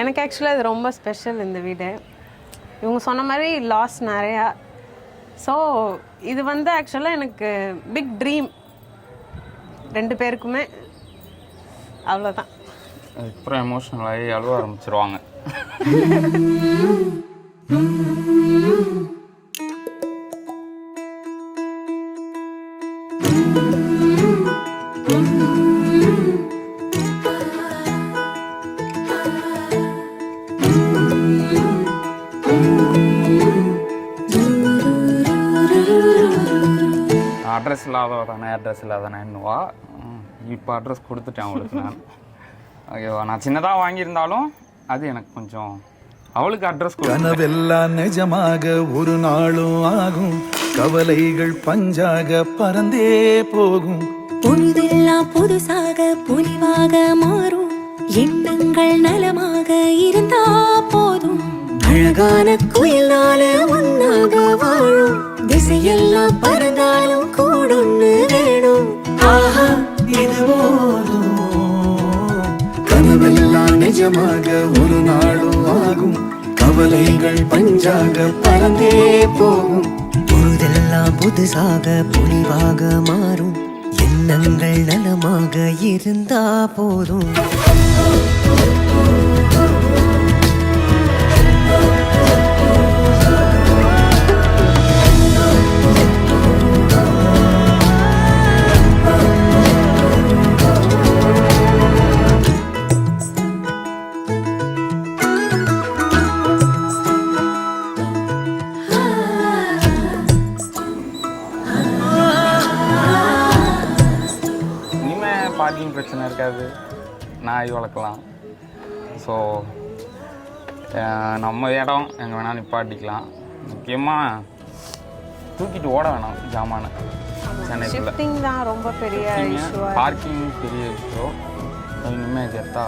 எனக்கு ஆக்சுவலாக இது ரொம்ப ஸ்பெஷல் இந்த வீடு. இவங்க சொன்ன மாதிரி லாஸ் நிறையா. ஸோ இது வந்து ஆக்சுவலாக எனக்கு பிக் ட்ரீம் 2 பேருக்குமே. அவ்வளோதான். அதுக்கப்புறம் எமோஷனல் ஆகி அழுவ ஆரம்பிச்சிருவாங்க. அட்ரஸ் இல்லாதவனே என்னவா இப்போ அட்ரஸ் கொடுத்துட்டேன் அவளுக்கு. நான் ஓகேவா, நான் சின்னதாக வாங்கியிருந்தாலும் அது எனக்கு கொஞ்சம் அவளுக்கு அட்ரஸ். கனவெல்லாம் நிஜமாக ஒரு நாளும் ஆகும், கவலைகள் பஞ்சாக பறந்தே போகும். பொழுதெல்லாம் புதுசாக பொலிவாக மாறும், எண்ணங்கள் நலமாக இருந்தா போதும். அழகான குயிலால ஒன்னாக வாழும், திசையெல்லாம் பறந்தாலும் கூடொன்னு வேணும். ஆஹா இது போதும். கனவெல்லாம் நிஜமாக ஒரு நாளும் ஆகும், கவலைகள் பஞ்சாக பறந்தே போகும். பொழுதெல்லாம் புதுசாக பொலிவாக மாறும், எண்ணங்கள் நலமாக இருந்தா போதும். பார்க்கிங் பிரச்சனை இருக்காது, நாய் வளர்க்கலாம். ஸோ நம்ம இடம் எங்கே வேணாலும் நிப்பாட்டிக்கலாம். முக்கியமாக தூக்கிட்டு ஓட வேணாம் ஜாமான. ஷிஃப்டிங் தான் ரொம்ப பெரிய இஷ்யூ. பார்க்கிங் பெரிய இஷ்யூ. இனிமேல் கெத்தா